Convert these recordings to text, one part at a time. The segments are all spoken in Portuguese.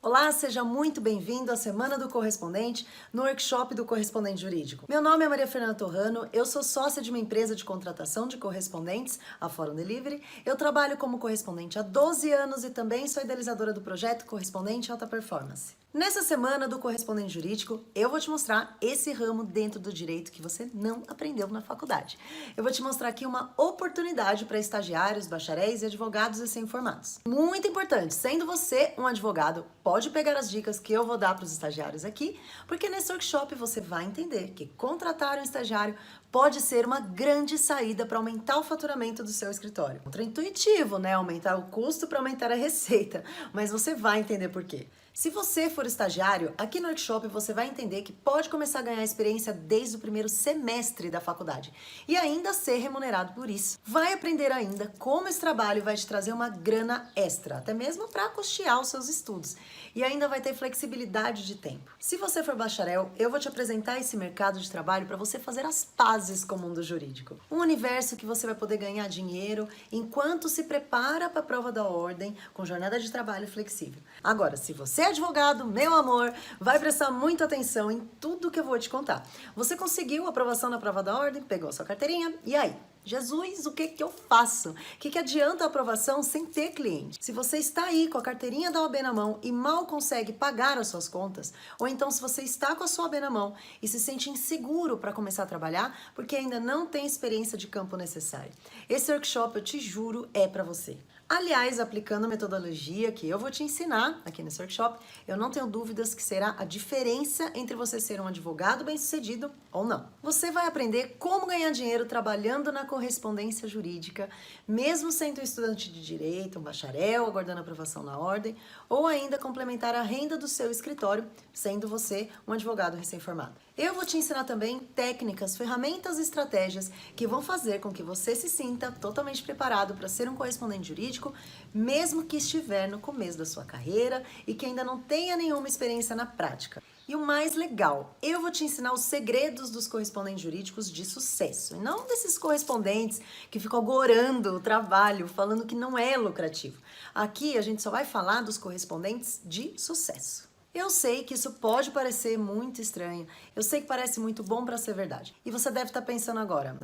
Olá, seja muito bem-vindo à Semana do Correspondente no workshop do Correspondente Jurídico. Meu nome é Maria Fernanda Torrano, eu sou sócia de uma empresa de contratação de correspondentes, a Fórum Delivery. Eu trabalho como correspondente há 12 anos e também sou idealizadora do projeto Correspondente Alta Performance. Nessa Semana do Correspondente Jurídico, eu vou te mostrar esse ramo dentro do direito que você não aprendeu na faculdade. Eu vou te mostrar aqui uma oportunidade para estagiários, bacharéis e advogados recém-formados. Muito importante, sendo você um advogado, pode pegar as dicas que eu vou dar para os estagiários aqui, porque nesse workshop você vai entender que contratar um estagiário pode ser uma grande saída para aumentar o faturamento do seu escritório. Contra-intuitivo, né? Aumentar o custo para aumentar a receita, mas você vai entender por quê. Se você for estagiário, aqui no workshop você vai entender que pode começar a ganhar experiência desde o primeiro semestre da faculdade e ainda ser remunerado por isso. Vai aprender ainda como esse trabalho vai te trazer uma grana extra, até mesmo para custear os seus estudos. E ainda vai ter flexibilidade de tempo. Se você for bacharel, eu vou te apresentar esse mercado de trabalho para você fazer as pazes com o mundo jurídico. Um universo que você vai poder ganhar dinheiro enquanto se prepara para a prova da ordem com jornada de trabalho flexível. Agora, se você é advogado, meu amor, vai prestar muita atenção em tudo que eu vou te contar. Você conseguiu a aprovação na prova da ordem, pegou a sua carteirinha, e aí? Jesus, o que eu faço? O que adianta a aprovação sem ter cliente? Se você está aí com a carteirinha da OAB na mão e mal consegue pagar as suas contas, ou então se você está com a sua OAB na mão e se sente inseguro para começar a trabalhar porque ainda não tem experiência de campo necessária, esse workshop, eu te juro, é para você. Aliás, aplicando a metodologia que eu vou te ensinar aqui nesse workshop, eu não tenho dúvidas que será a diferença entre você ser um advogado bem-sucedido ou não. Você vai aprender como ganhar dinheiro trabalhando na correspondência jurídica, mesmo sendo um estudante de direito, um bacharel, aguardando aprovação na ordem, ou ainda complementar a renda do seu escritório, sendo você um advogado recém-formado. Eu vou te ensinar também técnicas, ferramentas e estratégias que vão fazer com que você se sinta totalmente preparado para ser um correspondente jurídico, mesmo que estiver no começo da sua carreira e que ainda não tenha nenhuma experiência na prática. E o mais legal, eu vou te ensinar os segredos dos correspondentes jurídicos de sucesso, e não desses correspondentes que ficam agorando o trabalho, falando que não é lucrativo. Aqui a gente só vai falar dos correspondentes de sucesso. Eu sei que isso pode parecer muito estranho, eu sei que parece muito bom para ser verdade. E você deve estar pensando agora,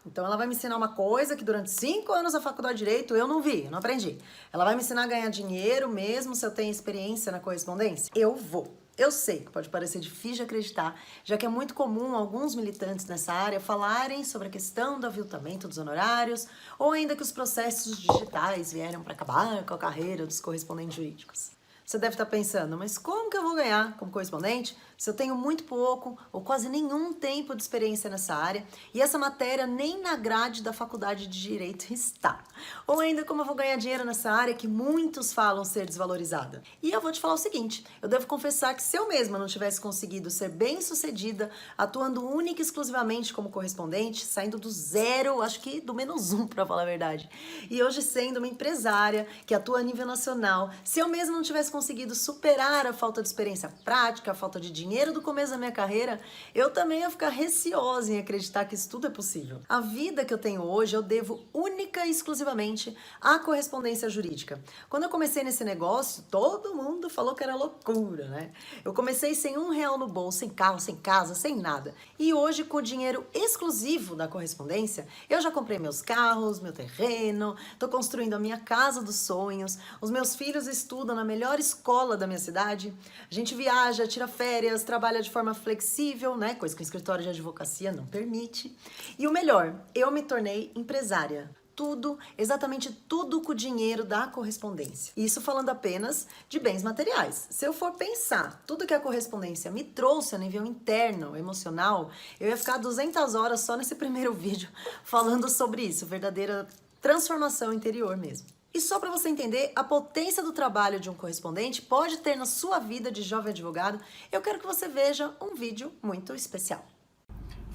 então ela vai me ensinar uma coisa que durante 5 anos da faculdade de Direito eu não vi, eu não aprendi. Ela vai me ensinar a ganhar dinheiro mesmo se eu tenho experiência na correspondência? Eu vou. Eu sei que pode parecer difícil de acreditar, já que é muito comum alguns militantes nessa área falarem sobre a questão do aviltamento dos honorários, ou ainda que os processos digitais vieram para acabar com a carreira dos correspondentes jurídicos. Você deve estar pensando, mas como que eu vou ganhar como correspondente se eu tenho muito pouco ou quase nenhum tempo de experiência nessa área e essa matéria nem na grade da faculdade de Direito está? Ou ainda como eu vou ganhar dinheiro nessa área que muitos falam ser desvalorizada? E eu vou te falar o seguinte, eu devo confessar que se eu mesma não tivesse conseguido ser bem-sucedida, atuando única e exclusivamente como correspondente, saindo do zero, acho que do -1 para falar a verdade, e hoje sendo uma empresária que atua a nível nacional, se eu mesma não tivesse conseguido superar a falta de experiência prática, a falta de dinheiro do começo da minha carreira, eu também ia ficar receosa em acreditar que isso tudo é possível. A vida que eu tenho hoje eu devo única e exclusivamente à correspondência jurídica. Quando eu comecei nesse negócio, todo mundo falou que era loucura, né? Eu comecei sem R$1 no bolso, sem carro, sem casa, sem nada. E hoje, com o dinheiro exclusivo da correspondência, eu já comprei meus carros, meu terreno, tô construindo a minha casa dos sonhos, os meus filhos estudam na melhor escola da minha cidade, a gente viaja, tira férias, trabalha de forma flexível, né? Coisa que o escritório de advocacia não permite. E o melhor, eu me tornei empresária. Tudo, exatamente tudo com o dinheiro da correspondência. Isso falando apenas de bens materiais. Se eu for pensar tudo que a correspondência me trouxe a nível interno, emocional, eu ia ficar 200 horas só nesse primeiro vídeo falando sobre isso, verdadeira transformação interior mesmo. E só para você entender a potência do trabalho de um correspondente pode ter na sua vida de jovem advogado, eu quero que você veja um vídeo muito especial.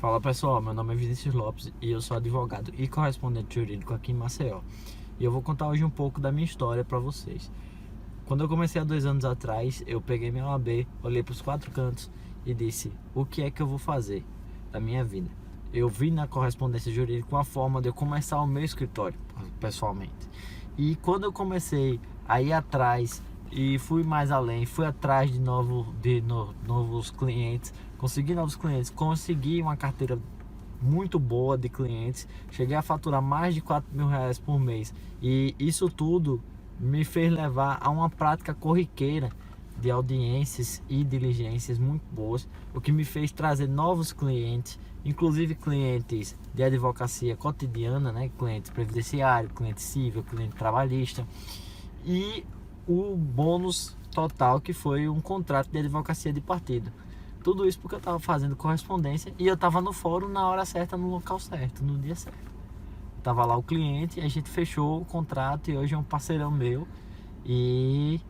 Fala pessoal, meu nome é Vinícius Lopes e eu sou advogado e correspondente jurídico aqui em Maceió. E eu vou contar hoje um pouco da minha história para vocês. Quando eu comecei há 2 anos atrás, eu peguei minha OAB, olhei para os 4 cantos e disse, o que é que eu vou fazer da minha vida? Eu vi na correspondência jurídica uma forma de eu começar o meu escritório, pessoalmente. E quando eu comecei a ir atrás e fui mais além, fui atrás de novos clientes, consegui novos clientes, consegui uma carteira muito boa de clientes, cheguei a faturar mais de R$ 4.000 por mês, e isso tudo me fez levar a uma prática corriqueira de audiências e diligências muito boas, o que me fez trazer novos clientes, inclusive clientes de advocacia cotidiana, né? Cliente previdenciário, cliente civil, cliente trabalhista, e o bônus total, que foi um contrato de advocacia de partido. Tudo isso porque eu estava fazendo correspondência e eu estava no fórum na hora certa, no local certo, no dia certo. Tava lá o cliente e a gente fechou o contrato, e hoje é um parceirão meu, e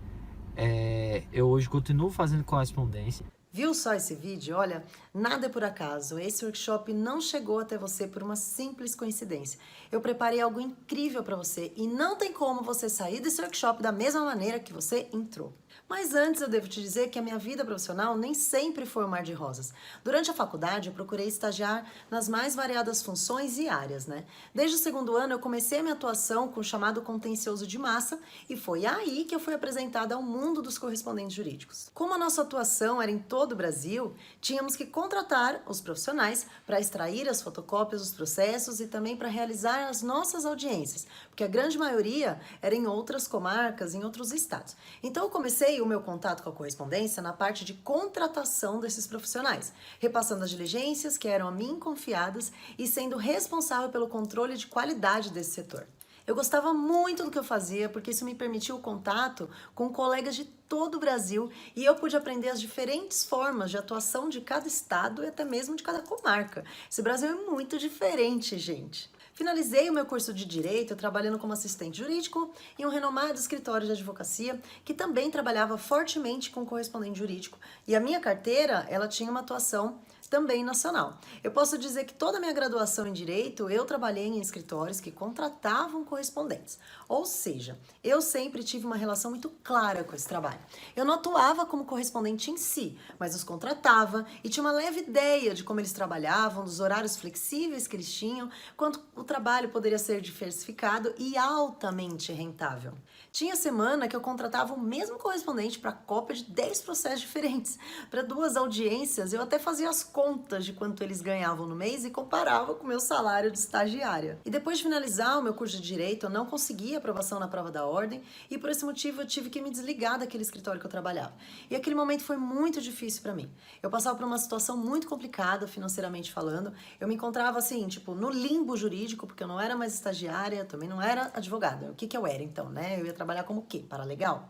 eu hoje continuo fazendo correspondência. Viu só esse vídeo? Olha, nada é por acaso. Esse workshop não chegou até você por uma simples coincidência. Eu preparei algo incrível para você e não tem como você sair desse workshop da mesma maneira que você entrou. Mas antes eu devo te dizer que a minha vida profissional nem sempre foi um mar de rosas. Durante a faculdade eu procurei estagiar nas mais variadas funções e áreas, né? Desde o segundo ano eu comecei a minha atuação com o chamado contencioso de massa e foi aí que eu fui apresentada ao mundo dos correspondentes jurídicos. Como a nossa atuação era em todo o Brasil, tínhamos que contratar os profissionais para extrair as fotocópias dos processos e também para realizar as nossas audiências, porque a grande maioria era em outras comarcas, em outros estados. Então eu comecei o meu contato com a correspondência na parte de contratação desses profissionais, repassando as diligências que eram a mim confiadas e sendo responsável pelo controle de qualidade desse setor. Eu gostava muito do que eu fazia porque isso me permitiu o contato com colegas de todo o Brasil e eu pude aprender as diferentes formas de atuação de cada estado e até mesmo de cada comarca. Esse Brasil é muito diferente, gente. Finalizei o meu curso de Direito trabalhando como assistente jurídico em um renomado escritório de advocacia que também trabalhava fortemente com correspondente jurídico. E a minha carteira, ela tinha uma atuação também nacional. Eu posso dizer que toda a minha graduação em Direito, eu trabalhei em escritórios que contratavam correspondentes. Ou seja, eu sempre tive uma relação muito clara com esse trabalho. Eu não atuava como correspondente em si, mas os contratava e tinha uma leve ideia de como eles trabalhavam, dos horários flexíveis que eles tinham, quanto o trabalho poderia ser diversificado e altamente rentável. Tinha semana que eu contratava o mesmo correspondente para cópia de 10 processos diferentes. Para 2 audiências, eu até fazia as contas de quanto eles ganhavam no mês e comparava com o meu salário de estagiária. E depois de finalizar o meu curso de Direito, eu não consegui aprovação na prova da ordem e por esse motivo eu tive que me desligar daquele escritório que eu trabalhava. E aquele momento foi muito difícil para mim. Eu passava por uma situação muito complicada, financeiramente falando. Eu me encontrava assim, tipo, no limbo jurídico, porque eu não era mais estagiária, também não era advogada. O que eu era então, né? Eu ia trabalhar como o quê? Paralegal?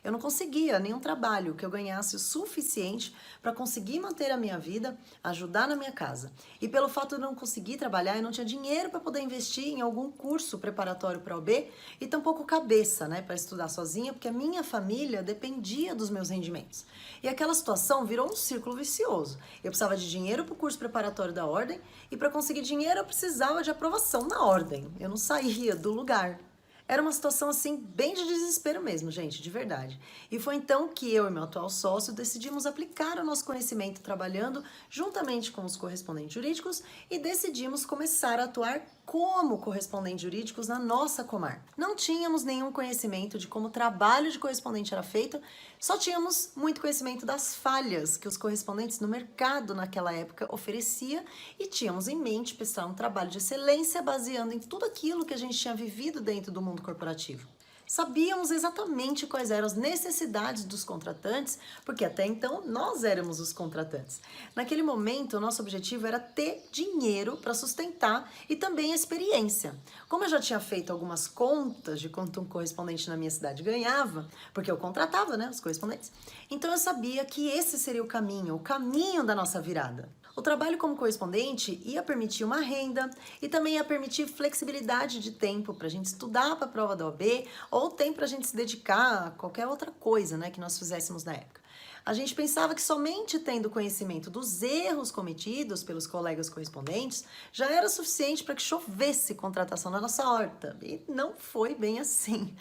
Eu não conseguia nenhum trabalho que eu ganhasse o suficiente para conseguir manter a minha vida, ajudar na minha casa. E pelo fato de eu não conseguir trabalhar, eu não tinha dinheiro para poder investir em algum curso preparatório para OAB e tampouco cabeça, né, para estudar sozinha, porque a minha família dependia dos meus rendimentos. E aquela situação virou um círculo vicioso. Eu precisava de dinheiro para o curso preparatório da ordem e para conseguir dinheiro eu precisava de aprovação na ordem. Eu não saía do lugar. Era uma situação assim bem de desespero mesmo, gente, de verdade. E foi então que eu e meu atual sócio decidimos aplicar o nosso conhecimento trabalhando juntamente com os correspondentes jurídicos e decidimos começar a atuar como correspondentes jurídicos na nossa comarca. Não tínhamos nenhum conhecimento de como o trabalho de correspondente era feito, só tínhamos muito conhecimento das falhas que os correspondentes no mercado naquela época oferecia e tínhamos em mente prestar um trabalho de excelência baseando em tudo aquilo que a gente tinha vivido dentro do mundo corporativo. Sabíamos exatamente quais eram as necessidades dos contratantes, porque até então nós éramos os contratantes. Naquele momento, o nosso objetivo era ter dinheiro para sustentar e também a experiência. Como eu já tinha feito algumas contas de quanto um correspondente na minha cidade ganhava, porque eu contratava, né, os correspondentes, então eu sabia que esse seria o caminho da nossa virada. O trabalho como correspondente ia permitir uma renda e também ia permitir flexibilidade de tempo para a gente estudar para a prova da OAB ou tempo para a gente se dedicar a qualquer outra coisa, né, que nós fizéssemos na época. A gente pensava que somente tendo conhecimento dos erros cometidos pelos colegas correspondentes já era suficiente para que chovesse contratação na nossa horta. E não foi bem assim.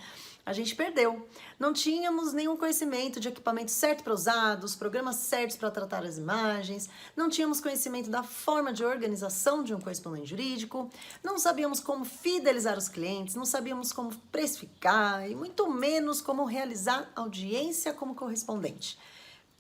a gente perdeu. Não tínhamos nenhum conhecimento de equipamento certo para usar, dos programas certos para tratar as imagens, não tínhamos conhecimento da forma de organização de um correspondente jurídico, não sabíamos como fidelizar os clientes, não sabíamos como precificar e muito menos como realizar audiência como correspondente.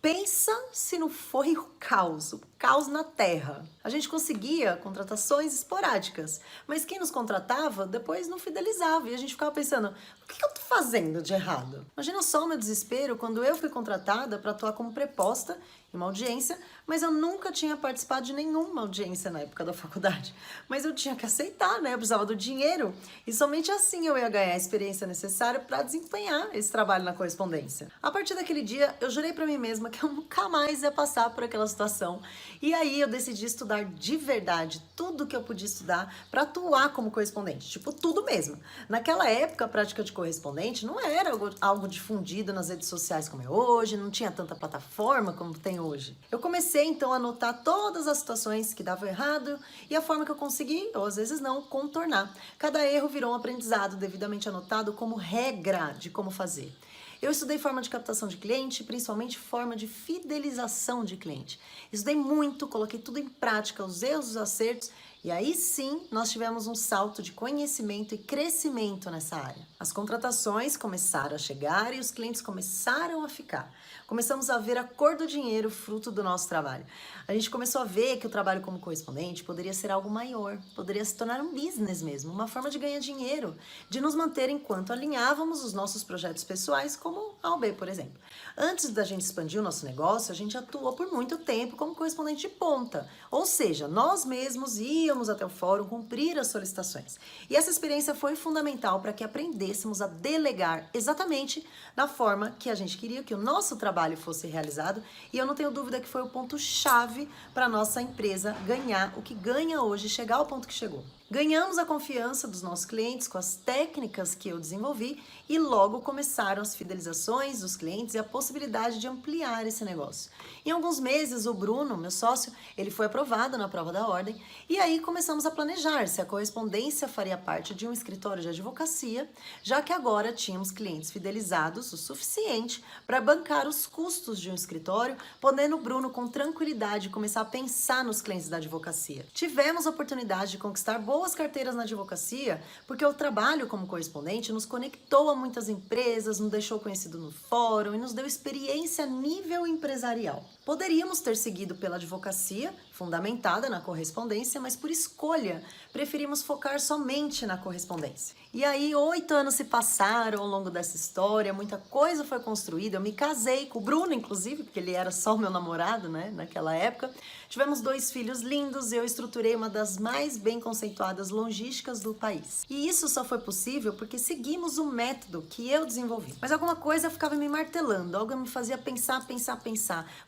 Pensa se não foi o caos na terra. A gente conseguia contratações esporádicas, mas quem nos contratava depois não fidelizava e a gente ficava pensando, o que eu tô fazendo de errado? Imagina só o meu desespero quando eu fui contratada para atuar como preposta em uma audiência, mas eu nunca tinha participado de nenhuma audiência na época da faculdade. Mas eu tinha que aceitar, né? Eu precisava do dinheiro e somente assim eu ia ganhar a experiência necessária para desempenhar esse trabalho na correspondência. A partir daquele dia, eu jurei para mim mesma que eu nunca mais ia passar por aquela situação. E aí eu decidi estudar de verdade tudo que eu podia estudar para atuar como correspondente, tipo tudo mesmo. Naquela época, a prática de correspondente não era algo difundido nas redes sociais como é hoje, não tinha tanta plataforma como tem hoje. Eu comecei então a anotar todas as situações que davam errado e a forma que eu consegui, ou às vezes não, contornar. Cada erro virou um aprendizado devidamente anotado como regra de como fazer. Eu estudei forma de captação de cliente, principalmente forma de fidelização de cliente. Estudei muito, coloquei tudo em prática, os erros, os acertos, e aí sim nós tivemos um salto de conhecimento e crescimento nessa área. As contratações começaram a chegar e os clientes começaram a ficar. Começamos a ver a cor do dinheiro fruto do nosso trabalho. A gente começou a ver que o trabalho como correspondente poderia ser algo maior, poderia se tornar um business mesmo, uma forma de ganhar dinheiro, de nos manter enquanto alinhávamos os nossos projetos pessoais, como a OAB, por exemplo. Antes da gente expandir o nosso negócio, a gente atuou por muito tempo como correspondente de ponta, ou seja, nós mesmos íamos até o fórum cumprir as solicitações. E essa experiência foi fundamental para que aprendêssemos a delegar exatamente na forma que a gente queria que o nosso trabalho fosse realizado, e eu não tenho dúvida que foi o ponto-chave para a nossa empresa ganhar o que ganha hoje, chegar ao ponto que chegou. Ganhamos a confiança dos nossos clientes com as técnicas que eu desenvolvi e logo começaram as fidelizações dos clientes e a possibilidade de ampliar esse negócio. Em alguns meses, o Bruno, meu sócio, ele foi aprovado na prova da ordem e aí começamos a planejar se a correspondência faria parte de um escritório de advocacia, já que agora tínhamos clientes fidelizados o suficiente para bancar os custos de um escritório, podendo o Bruno com tranquilidade começar a pensar nos clientes da advocacia. Tivemos a oportunidade de conquistar boas carteiras na advocacia, porque o trabalho como correspondente nos conectou a muitas empresas, nos deixou conhecido no fórum e nos deu experiência a nível empresarial. Poderíamos ter seguido pela advocacia, fundamentada na correspondência, mas por escolha preferimos focar somente na correspondência. E aí 8 anos se passaram ao longo dessa história, muita coisa foi construída, eu me casei com o Bruno, inclusive, porque ele era só o meu namorado, né, naquela época. Tivemos 2 filhos lindos e eu estruturei uma das mais bem conceituadas logísticas do país. E isso só foi possível porque seguimos o método que eu desenvolvi. Mas alguma coisa ficava me martelando, algo me fazia pensar.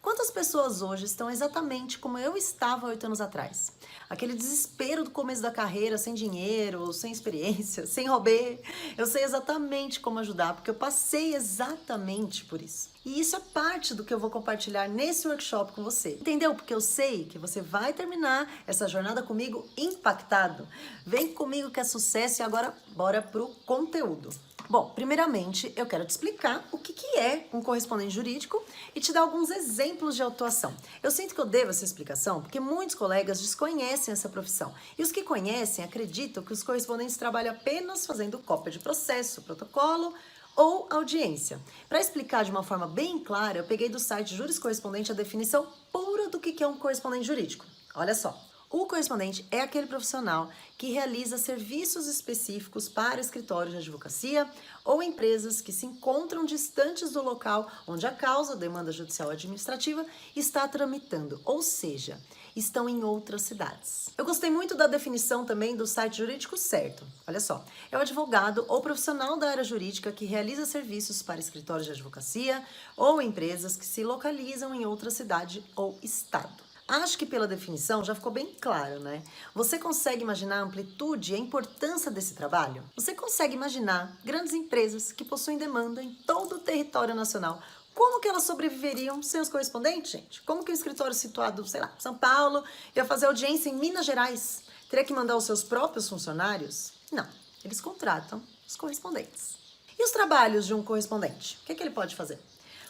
Quantas pessoas hoje estão exatamente como eu estava 8 anos atrás? Aquele desespero do começo da carreira, sem dinheiro, sem experiência, sem hobby. Eu sei exatamente como ajudar, porque eu passei exatamente por isso. E isso é parte do que eu vou compartilhar nesse workshop com você. Entendeu? Porque eu sei que você vai terminar essa jornada comigo impactado. Vem comigo que é sucesso e agora bora pro conteúdo. Bom, primeiramente eu quero te explicar o que é um correspondente jurídico e te dar alguns exemplos de atuação. Eu sinto que eu devo essa explicação porque muitos colegas desconhecem essa profissão e os que conhecem acreditam que os correspondentes trabalham apenas fazendo cópia de processo, protocolo ou audiência. Para explicar de uma forma bem clara, eu peguei do site Juris Correspondente a definição pura do que é um correspondente jurídico. Olha só. O correspondente é aquele profissional que realiza serviços específicos para escritórios de advocacia ou empresas que se encontram distantes do local onde a causa, demanda judicial ou administrativa, está tramitando, ou seja, estão em outras cidades. Eu gostei muito da definição também do site Jurídico Certo. Olha só, é o advogado ou profissional da área jurídica que realiza serviços para escritórios de advocacia ou empresas que se localizam em outra cidade ou estado. Acho que pela definição já ficou bem claro, né? Você consegue imaginar a amplitude e a importância desse trabalho? Você consegue imaginar grandes empresas que possuem demanda em todo o território nacional? Como que elas sobreviveriam sem os correspondentes, gente? Como que um escritório situado, sei lá, em São Paulo, ia fazer audiência em Minas Gerais? Teria que mandar os seus próprios funcionários? Não, eles contratam os correspondentes. E os trabalhos de um correspondente? O que ele pode fazer?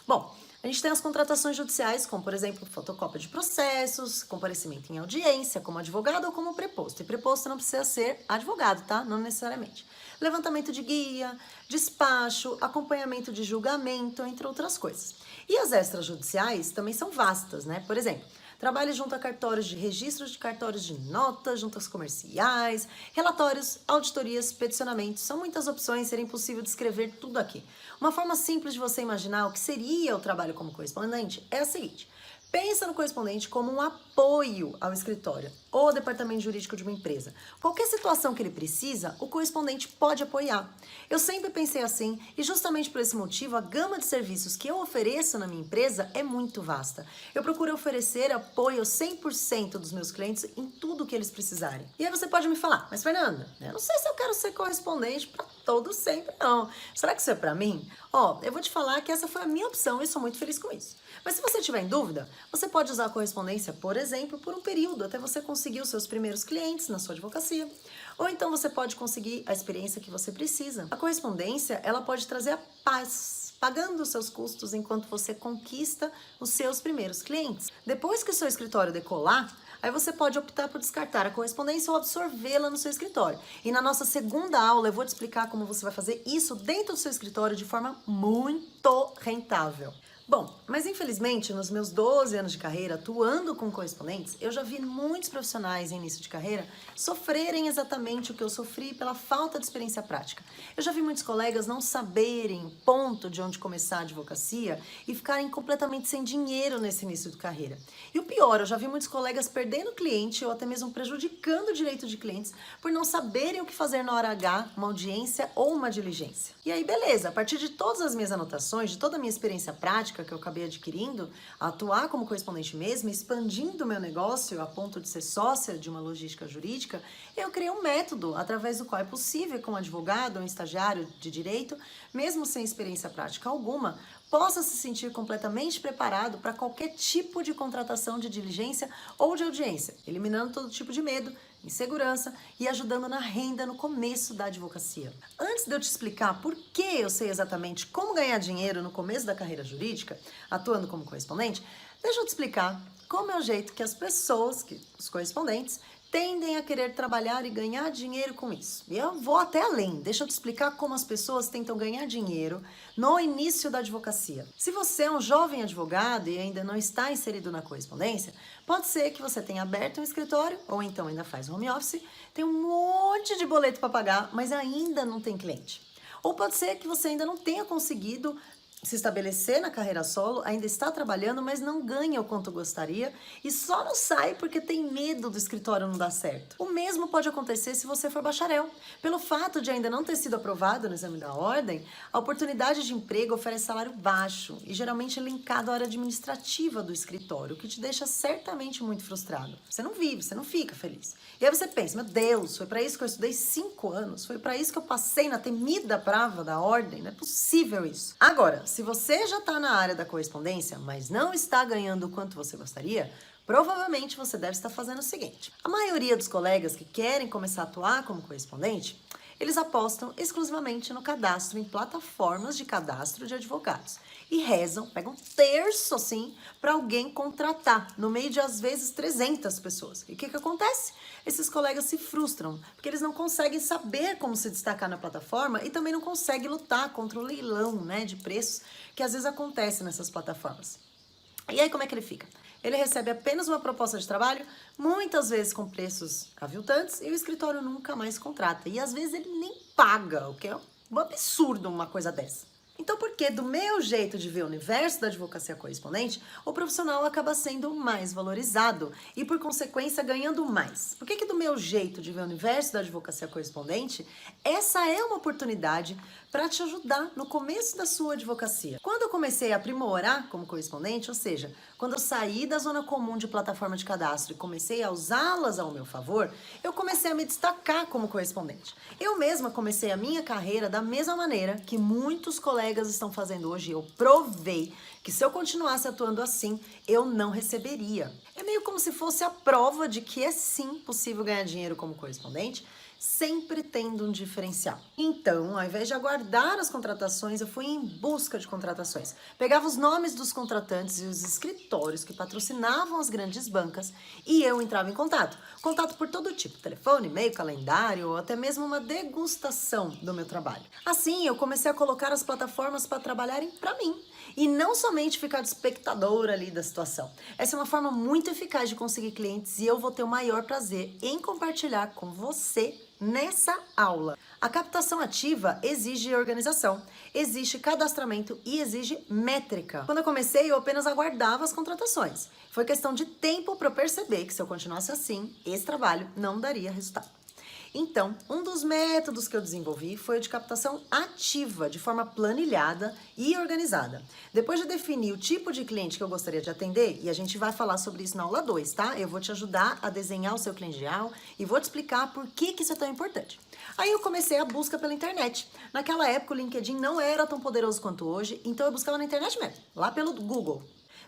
Bom, a gente tem as contratações judiciais, como, por exemplo, fotocópia de processos, comparecimento em audiência, como advogado ou como preposto. E preposto não precisa ser advogado, tá? Não necessariamente. Levantamento de guia, despacho, acompanhamento de julgamento, entre outras coisas. E as extrajudiciais também são vastas, né? Por exemplo, trabalho junto a cartórios de registros de cartórios de notas, juntas comerciais, relatórios, auditorias, peticionamentos. São muitas opções, seria impossível descrever tudo aqui. Uma forma simples de você imaginar o que seria o trabalho como correspondente é a seguinte. Pensa no correspondente como um apoio ao escritório ou ao departamento jurídico de uma empresa. Qualquer situação que ele precisa, o correspondente pode apoiar. Eu sempre pensei assim e justamente por esse motivo a gama de serviços que eu ofereço na minha empresa é muito vasta. Eu procuro oferecer apoio 100% dos meus clientes em tudo que eles precisarem. E aí você pode me falar, mas Fernanda, eu não sei se eu quero ser correspondente para todos sempre não. Será que isso é para mim? Eu vou te falar que essa foi a minha opção e sou muito feliz com isso. Mas se você tiver em dúvida, você pode usar a correspondência, por exemplo, por um período, até você conseguir os seus primeiros clientes na sua advocacia. Ou então você pode conseguir a experiência que você precisa. A correspondência, ela pode trazer a paz, pagando os seus custos enquanto você conquista os seus primeiros clientes. Depois que o seu escritório decolar, aí você pode optar por descartar a correspondência ou absorvê-la no seu escritório. E na nossa segunda aula eu vou te explicar como você vai fazer isso dentro do seu escritório de forma muito rentável. Bom, mas infelizmente nos meus 12 anos de carreira atuando com correspondentes, eu já vi muitos profissionais em início de carreira sofrerem exatamente o que eu sofri pela falta de experiência prática. Eu já vi muitos colegas não saberem o ponto de onde começar a advocacia e ficarem completamente sem dinheiro nesse início de carreira. E o pior, eu já vi muitos colegas perdendo cliente ou até mesmo prejudicando o direito de clientes por não saberem o que fazer na hora H, uma audiência ou uma diligência. E aí, beleza, a partir de todas as minhas anotações, de toda a minha experiência prática que eu acabei adquirindo, a atuar como correspondente mesmo, expandindo o meu negócio a ponto de ser sócia de uma logística jurídica, eu criei um método através do qual é possível que um advogado ou um estagiário de direito, mesmo sem experiência prática alguma, possa se sentir completamente preparado para qualquer tipo de contratação de diligência ou de audiência, eliminando todo tipo de medo, insegurança e ajudando na renda no começo da advocacia. Antes de eu te explicar por que eu sei exatamente como ganhar dinheiro no começo da carreira jurídica, atuando como correspondente, deixa eu te explicar como é o jeito que as pessoas, os correspondentes, tendem a querer trabalhar e ganhar dinheiro com isso. E eu vou até além. Deixa eu te explicar como as pessoas tentam ganhar dinheiro no início da advocacia. Se você é um jovem advogado e ainda não está inserido na correspondência, pode ser que você tenha aberto um escritório, ou então ainda faz home office, tem um monte de boleto para pagar, mas ainda não tem cliente. Ou pode ser que você ainda não tenha conseguido se estabelecer na carreira solo, ainda está trabalhando, mas não ganha o quanto gostaria e só não sai porque tem medo do escritório não dar certo. O mesmo pode acontecer se você for bacharel. Pelo fato de ainda não ter sido aprovado no exame da ordem, a oportunidade de emprego oferece salário baixo e geralmente é linkado à área administrativa do escritório, o que te deixa certamente muito frustrado. Você não vive, você não fica feliz. E aí você pensa, meu Deus, foi para isso que eu estudei 5 anos, foi para isso que eu passei na temida prova da ordem, não é possível isso. Agora, se você já está na área da correspondência, mas não está ganhando o quanto você gostaria, provavelmente você deve estar fazendo o seguinte. A maioria dos colegas que querem começar a atuar como correspondente, eles apostam exclusivamente no cadastro em plataformas de cadastro de advogados. E rezam, pegam um terço assim, para alguém contratar, no meio de às vezes 300 pessoas. E o que acontece? Esses colegas se frustram, porque eles não conseguem saber como se destacar na plataforma e também não conseguem lutar contra o leilão, né, de preços que às vezes acontece nessas plataformas. E aí como é que ele fica? Ele recebe apenas uma proposta de trabalho, muitas vezes com preços aviltantes, e o escritório nunca mais contrata. E às vezes ele nem paga, o que é um absurdo uma coisa dessa. Então, porque do meu jeito de ver o universo da advocacia correspondente, o profissional acaba sendo mais valorizado e, por consequência, ganhando mais. Por que do meu jeito de ver o universo da advocacia correspondente, essa é uma oportunidade para te ajudar no começo da sua advocacia. Quando eu comecei a aprimorar como correspondente, ou seja, quando eu saí da zona comum de plataforma de cadastro e comecei a usá-las ao meu favor, eu comecei a me destacar como correspondente. Eu mesma comecei a minha carreira da mesma maneira que muitos colegas estão fazendo hoje. Eu provei que se eu continuasse atuando assim, eu não receberia. É meio como se fosse a prova de que é sim possível ganhar dinheiro como correspondente, sempre tendo um diferencial. Então, ao invés de aguardar as contratações, eu fui em busca de contratações. Pegava os nomes dos contratantes e os escritórios que patrocinavam as grandes bancas e eu entrava em contato. Contato por todo tipo, telefone, e-mail, calendário ou até mesmo uma degustação do meu trabalho. Assim, eu comecei a colocar as plataformas para trabalharem para mim. E não somente ficar de espectador ali da situação. Essa é uma forma muito eficaz de conseguir clientes e eu vou ter o maior prazer em compartilhar com você nessa aula. A captação ativa exige organização, exige cadastramento e exige métrica. Quando eu comecei, eu apenas aguardava as contratações. Foi questão de tempo para eu perceber que se eu continuasse assim, esse trabalho não daria resultado. Então, um dos métodos que eu desenvolvi foi o de captação ativa, de forma planilhada e organizada. Depois de definir o tipo de cliente que eu gostaria de atender, e a gente vai falar sobre isso na aula 2, tá? Eu vou te ajudar a desenhar o seu cliente ideal e vou te explicar por que isso é tão importante. Aí eu comecei a busca pela internet. Naquela época o LinkedIn não era tão poderoso quanto hoje, então eu buscava na internet mesmo, lá pelo Google.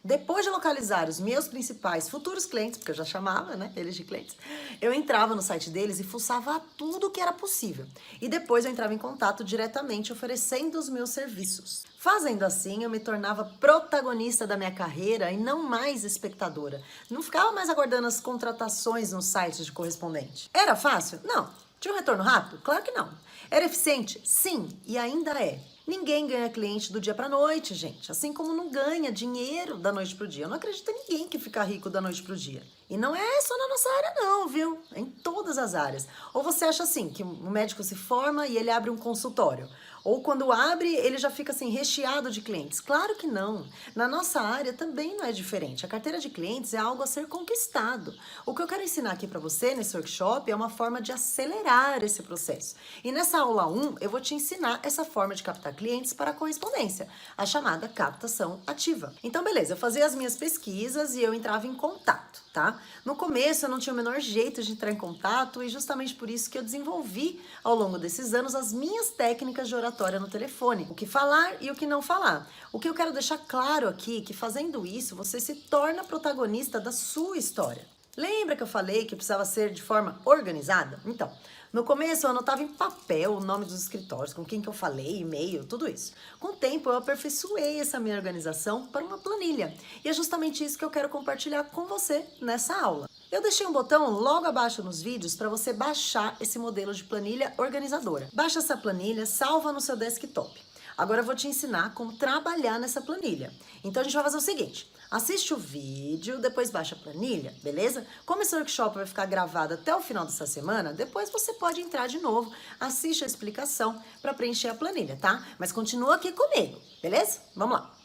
Depois de localizar os meus principais futuros clientes, porque eu já chamava, né, eles de clientes, eu entrava no site deles e fuçava tudo o que era possível. E depois eu entrava em contato diretamente oferecendo os meus serviços. Fazendo assim, eu me tornava protagonista da minha carreira e não mais espectadora. Não ficava mais aguardando as contratações nos sites de correspondente. Era fácil? Não. Tinha um retorno rápido? Claro que não. Era eficiente? Sim, e ainda é. Ninguém ganha cliente do dia pra noite, gente. Assim como não ganha dinheiro da noite pro dia. Eu não acredito em ninguém que fica rico da noite pro dia. E não é só na nossa área não, viu? É em todas as áreas. Ou você acha assim, que um médico se forma e ele abre um consultório. Ou quando abre, ele já fica assim, recheado de clientes. Claro que não. Na nossa área também não é diferente. A carteira de clientes é algo a ser conquistado. O que eu quero ensinar aqui pra você nesse workshop é uma forma de acelerar esse processo. E nessa aula 1, eu vou te ensinar essa forma de captar clientes para a correspondência, a chamada captação ativa. Então, beleza, eu fazia as minhas pesquisas e eu entrava em contato, tá? No começo eu não tinha o menor jeito de entrar em contato e justamente por isso que eu desenvolvi ao longo desses anos as minhas técnicas de oratória no telefone, o que falar e o que não falar. O que eu quero deixar claro aqui é que fazendo isso você se torna protagonista da sua história. Lembra que eu falei que precisava ser de forma organizada? Então, no começo eu anotava em papel o nome dos escritórios, com quem que eu falei, e-mail, tudo isso. Com o tempo eu aperfeiçoei essa minha organização para uma planilha. E é justamente isso que eu quero compartilhar com você nessa aula. Eu deixei um botão logo abaixo nos vídeos para você baixar esse modelo de planilha organizadora. Baixa essa planilha, salva no seu desktop. Agora eu vou te ensinar como trabalhar nessa planilha. Então a gente vai fazer o seguinte, assiste o vídeo, depois baixa a planilha, beleza? Como esse workshop vai ficar gravado até o final dessa semana, depois você pode entrar de novo, assiste a explicação para preencher a planilha, tá? Mas continua aqui comigo, beleza? Vamos lá.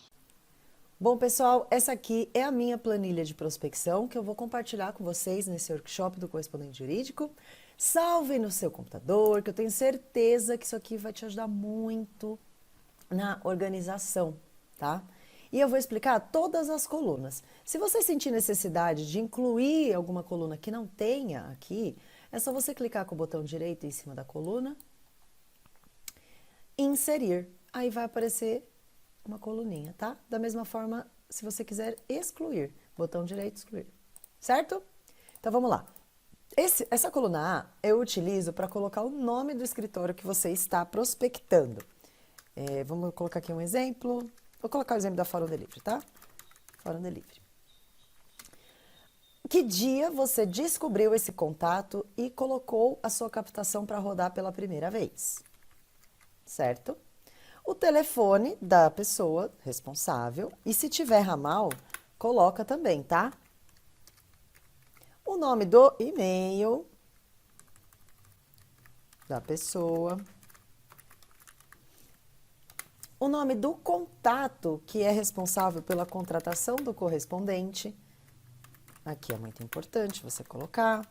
Bom, pessoal, essa aqui é a minha planilha de prospecção que eu vou compartilhar com vocês nesse workshop do correspondente jurídico. Salve no seu computador, que eu tenho certeza que isso aqui vai te ajudar muito na organização, tá? E eu vou explicar todas as colunas. Se você sentir necessidade de incluir alguma coluna que não tenha aqui, é só você clicar com o botão direito em cima da coluna, inserir. Aí vai aparecer uma coluninha, tá? Da mesma forma, se você quiser excluir, botão direito, excluir, certo? Então vamos lá. Essa coluna A eu utilizo para colocar o nome do escritório que você está prospectando. Vamos colocar aqui um exemplo. Vou colocar o exemplo da Fórum Delivery, tá? Fórum Delivery. Que dia você descobriu esse contato e colocou a sua captação para rodar pela primeira vez? Certo? O telefone da pessoa responsável e se tiver ramal, coloca também, tá? O nome do e-mail da pessoa. O nome do contato que é responsável pela contratação do correspondente. Aqui é muito importante você colocar.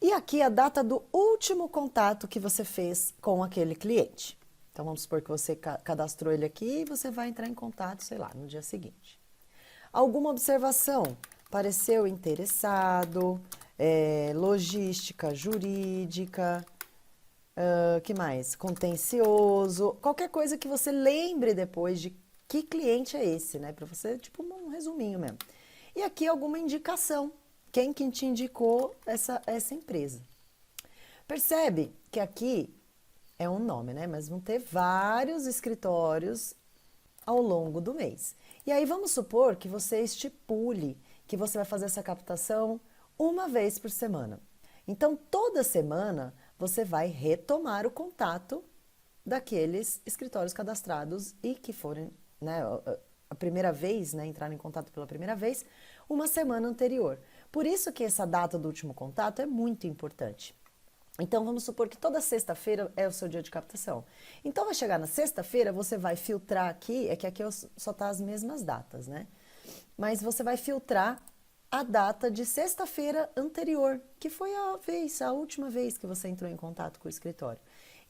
E aqui a data do último contato que você fez com aquele cliente. Então, vamos supor que você cadastrou ele aqui e você vai entrar em contato, sei lá, no dia seguinte. Alguma observação? Pareceu interessado, logística, jurídica, que mais? Contencioso, qualquer coisa que você lembre depois de que cliente é esse, né? Para você, tipo, um resuminho mesmo. E aqui alguma indicação, quem que te indicou essa empresa. Percebe que aqui é um nome, né? Mas vão ter vários escritórios ao longo do mês. E aí vamos supor que você estipule que você vai fazer essa captação uma vez por semana. Então, toda semana você vai retomar o contato daqueles escritórios cadastrados e que forem, né, a primeira vez, né, entraram em contato pela primeira vez, uma semana anterior. Por isso que essa data do último contato é muito importante. Então, vamos supor que toda sexta-feira é o seu dia de captação. Então, vai chegar na sexta-feira, você vai filtrar aqui, é que aqui só tá as mesmas datas, né? Mas você vai filtrar a data de sexta-feira anterior, que foi a última vez que você entrou em contato com o escritório.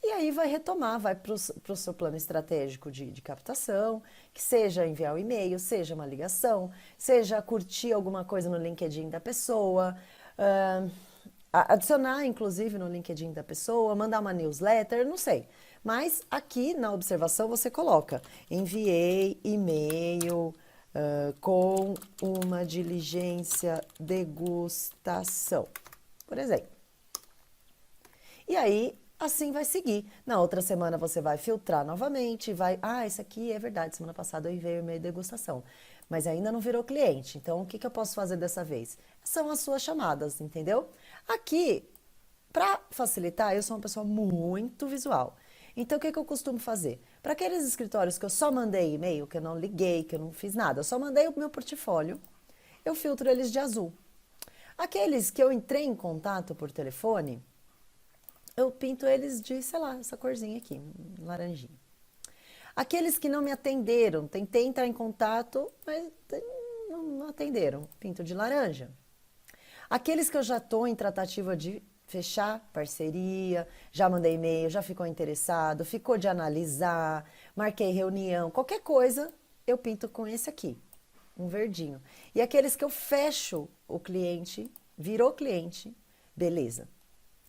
E aí vai retomar, vai para o seu plano estratégico de captação, que seja enviar um e-mail, seja uma ligação, seja curtir alguma coisa no LinkedIn da pessoa, adicionar, inclusive, no LinkedIn da pessoa, mandar uma newsletter, não sei. Mas aqui na observação você coloca: enviei e-mail com uma diligência degustação, por exemplo. E aí, assim vai seguir. Na outra semana você vai filtrar novamente, isso aqui é verdade, semana passada eu enviei o e-mail degustação, mas ainda não virou cliente, então o que eu posso fazer dessa vez? São as suas chamadas, entendeu? Aqui, para facilitar, eu sou uma pessoa muito visual. Então, o que eu costumo fazer? Para aqueles escritórios que eu só mandei e-mail, que eu não liguei, que eu não fiz nada, eu só mandei o meu portfólio, eu filtro eles de azul. Aqueles que eu entrei em contato por telefone, eu pinto eles de, sei lá, essa corzinha aqui, laranjinha. Aqueles que não me atenderam, tentei entrar em contato, mas não atenderam, pinto de laranja. Aqueles que eu já estou em tratativa de fechar parceria, já mandei e-mail, já ficou interessado, ficou de analisar, marquei reunião, qualquer coisa, eu pinto com esse aqui, um verdinho. E aqueles que eu fecho o cliente, virou cliente, beleza.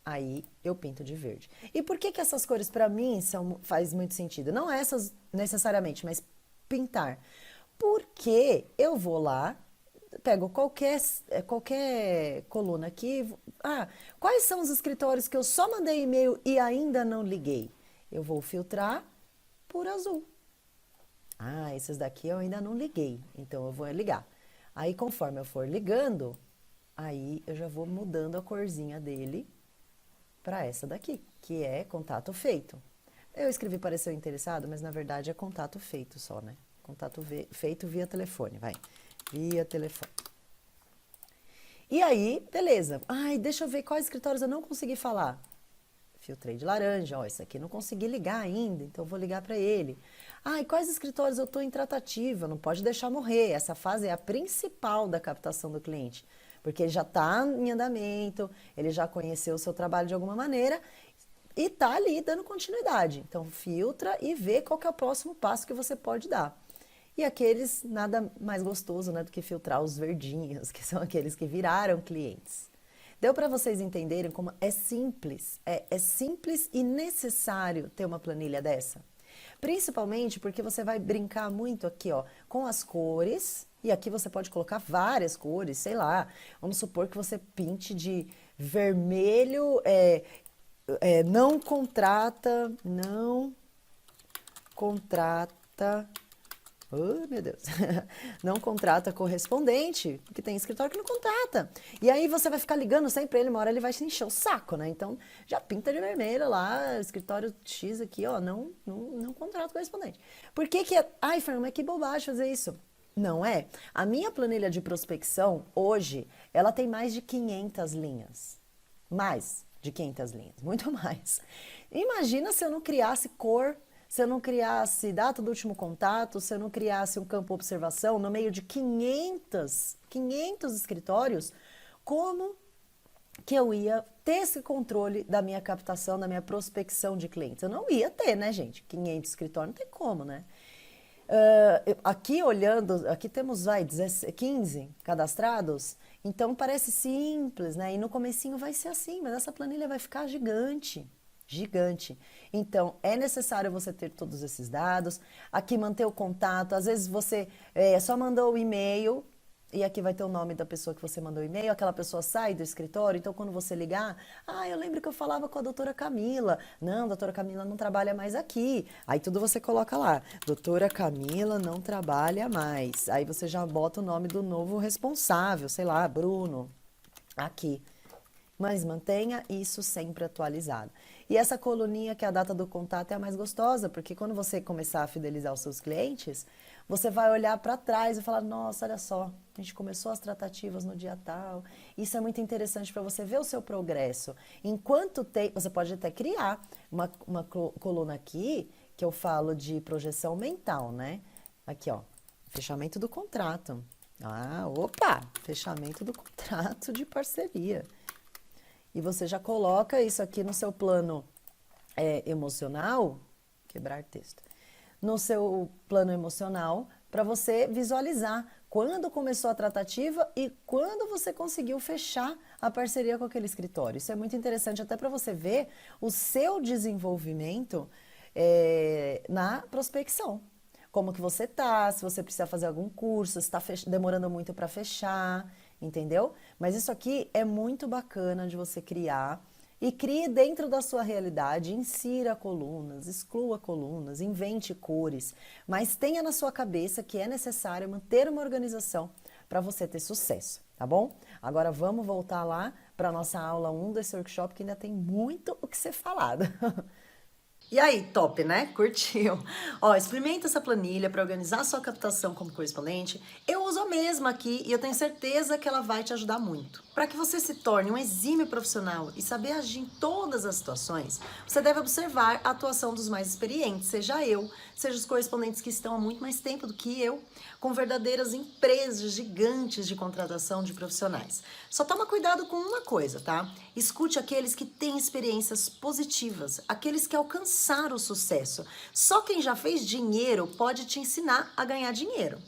Aí eu pinto de verde. E por que essas cores para mim faz muito sentido? Não essas necessariamente, mas pintar. Porque eu vou lá, pego qualquer coluna aqui. Quais são os escritórios que eu só mandei e-mail e ainda não liguei? Eu vou filtrar por azul. Esses daqui eu ainda não liguei, então eu vou ligar. Aí conforme eu for ligando, aí eu já vou mudando a corzinha dele para essa daqui, que é contato feito. Eu escrevi pareceu interessado, mas na verdade é contato feito só, né? Contato feito via telefone, vai. Via telefone. E aí, beleza. Deixa eu ver quais escritórios eu não consegui falar. Filtrei de laranja, esse aqui não consegui ligar ainda, então eu vou ligar para ele. E quais escritórios eu estou em tratativa? Não pode deixar morrer. Essa fase é a principal da captação do cliente, porque ele já está em andamento, ele já conheceu o seu trabalho de alguma maneira e está ali dando continuidade. Então, filtra e vê qual que é o próximo passo que você pode dar. E aqueles, nada mais gostoso, né, do que filtrar os verdinhos, que são aqueles que viraram clientes. Deu para vocês entenderem como é simples e necessário ter uma planilha dessa? Principalmente porque você vai brincar muito aqui, ó, com as cores, e aqui você pode colocar várias cores, sei lá, vamos supor que você pinte de vermelho, não contrata, oh, meu Deus, não contrata correspondente, porque tem escritório que não contrata. E aí você vai ficar ligando sempre ele, uma hora ele vai se encher o saco, né? Então, já pinta de vermelho lá, escritório X aqui, ó, não contrata correspondente. Por que Fernanda, mas que bobagem fazer isso? Não é? A minha planilha de prospecção, hoje, ela tem mais de 500 linhas. Mais de 500 linhas, muito mais. Imagina se eu não criasse cor, se eu não criasse data do último contato, se eu não criasse um campo observação no meio de 500 escritórios, como que eu ia ter esse controle da minha captação, da minha prospecção de clientes? Eu não ia ter, né, gente? 500 escritórios, não tem como, né? Aqui olhando, aqui temos 15 cadastrados, então parece simples, né? E no comecinho vai ser assim, mas essa planilha vai ficar gigante. Gigante. Então, é necessário você ter todos esses dados, aqui manter o contato, às vezes você só mandou o e-mail, e aqui vai ter o nome da pessoa que você mandou o e-mail, aquela pessoa sai do escritório, então quando você ligar, eu lembro que eu falava com a doutora Camila. Não, a doutora Camila não trabalha mais aqui. Aí tudo você coloca lá, doutora Camila não trabalha mais. Aí você já bota o nome do novo responsável, sei lá, Bruno, aqui. Mas mantenha isso sempre atualizado. E essa coluninha que é a data do contato é a mais gostosa, porque quando você começar a fidelizar os seus clientes, você vai olhar para trás e falar, nossa, olha só, a gente começou as tratativas no dia tal. Isso é muito interessante para você ver o seu progresso. Enquanto tem, você pode até criar uma coluna aqui, que eu falo de projeção mental, né? Aqui, ó, fechamento do contrato. Opa, fechamento do contrato de parceria. E você já coloca isso aqui no seu plano emocional, quebrar texto, no seu plano emocional, para você visualizar quando começou a tratativa e quando você conseguiu fechar a parceria com aquele escritório. Isso é muito interessante até para você ver o seu desenvolvimento na prospecção. Como que você tá, se você precisa fazer algum curso, se está demorando muito para fechar, entendeu? Mas isso aqui é muito bacana de você criar e crie dentro da sua realidade, insira colunas, exclua colunas, invente cores, mas tenha na sua cabeça que é necessário manter uma organização para você ter sucesso, tá bom? Agora vamos voltar lá para a nossa aula 1 desse workshop que ainda tem muito o que ser falado. E aí, top, né? Curtiu? Ó, experimenta essa planilha para organizar a sua captação como correspondente. Eu uso a mesma aqui e eu tenho certeza que ela vai te ajudar muito. Para que você se torne um exímio profissional e saber agir em todas as situações, você deve observar a atuação dos mais experientes, seja eu, seja os correspondentes que estão há muito mais tempo do que eu, com verdadeiras empresas gigantes de contratação de profissionais. Só toma cuidado com uma coisa, tá? Escute aqueles que têm experiências positivas, aqueles que alcançaram o sucesso. Só quem já fez dinheiro pode te ensinar a ganhar dinheiro.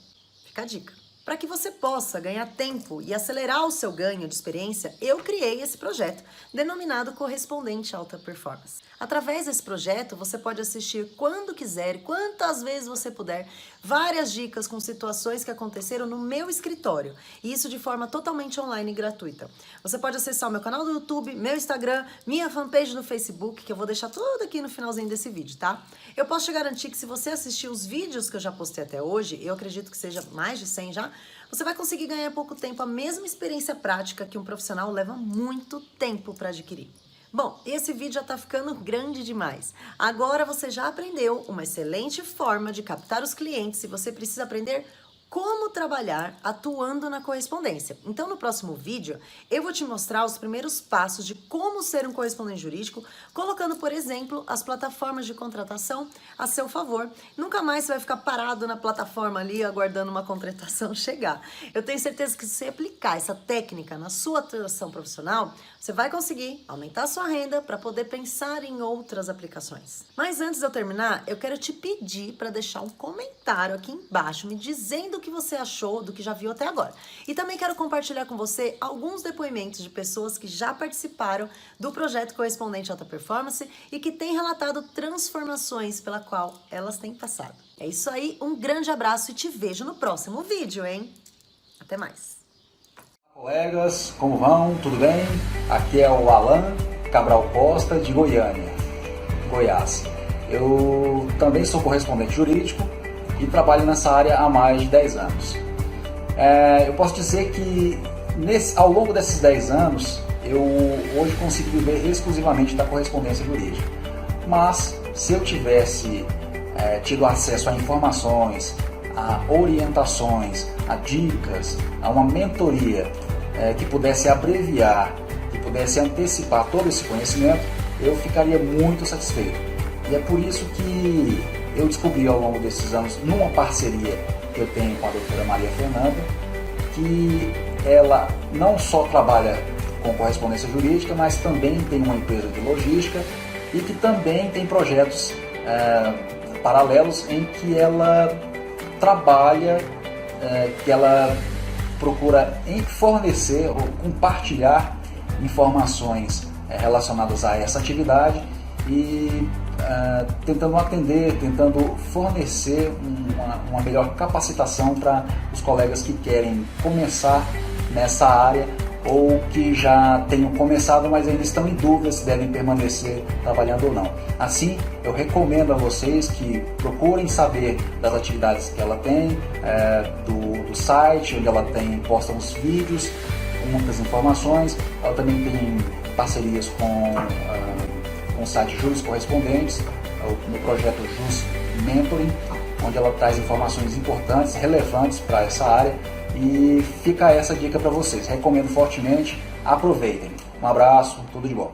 Fica a dica. Para que você possa ganhar tempo e acelerar o seu ganho de experiência, eu criei esse projeto, denominado Correspondente Alta Performance. Através desse projeto, você pode assistir quando quiser, quantas vezes você puder, várias dicas com situações que aconteceram no meu escritório, e isso de forma totalmente online e gratuita. Você pode acessar o meu canal do YouTube, meu Instagram, minha fanpage no Facebook, que eu vou deixar tudo aqui no finalzinho desse vídeo, tá? Eu posso te garantir que se você assistir os vídeos que eu já postei até hoje, eu acredito que seja mais de 100 já, você vai conseguir ganhar em pouco tempo a mesma experiência prática que um profissional leva muito tempo para adquirir. Bom, esse vídeo já tá ficando grande demais. Agora você já aprendeu uma excelente forma de captar os clientes e você precisa aprender como trabalhar atuando na correspondência. Então, no próximo vídeo, eu vou te mostrar os primeiros passos de como ser um correspondente jurídico, colocando, por exemplo, as plataformas de contratação a seu favor. Nunca mais você vai ficar parado na plataforma ali, aguardando uma contratação chegar. Eu tenho certeza que se você aplicar essa técnica na sua atuação profissional, você vai conseguir aumentar a sua renda para poder pensar em outras aplicações. Mas antes de eu terminar, eu quero te pedir para deixar um comentário aqui embaixo, me dizendo o que você achou do que já viu até agora. E também quero compartilhar com você alguns depoimentos de pessoas que já participaram do projeto Correspondente Alta Performance e que têm relatado transformações pela qual elas têm passado. É isso aí, um grande abraço e te vejo no próximo vídeo, hein? Até mais! Colegas, como vão? Tudo bem? Aqui é o Alan Cabral Costa, de Goiânia, Goiás. Eu também sou correspondente jurídico e trabalho nessa área há mais de 10 anos. Eu posso dizer que ao longo desses 10 anos, eu hoje consigo viver exclusivamente da correspondência jurídica. Mas se eu tivesse tido acesso a informações, a orientações, a dicas, a uma mentoria que pudesse abreviar, que pudesse antecipar todo esse conhecimento, eu ficaria muito satisfeito. E é por isso que eu descobri ao longo desses anos, numa parceria que eu tenho com a doutora Maria Fernanda, que ela não só trabalha com correspondência jurídica, mas também tem uma empresa de logística e que também tem projetos paralelos em que ela trabalha, que ela procura fornecer ou compartilhar informações relacionadas a essa atividade e tentando atender, tentando fornecer uma melhor capacitação para os colegas que querem começar nessa área ou que já tenham começado, mas ainda estão em dúvida se devem permanecer trabalhando ou não. Assim, eu recomendo a vocês que procurem saber das atividades que ela tem, do site, onde ela posta uns vídeos com muitas informações. Ela também tem parcerias com o site Jus Correspondentes, no projeto Jus Mentoring, onde ela traz informações importantes, relevantes para essa área. E fica essa dica para vocês. Recomendo fortemente, aproveitem. Um abraço, tudo de bom.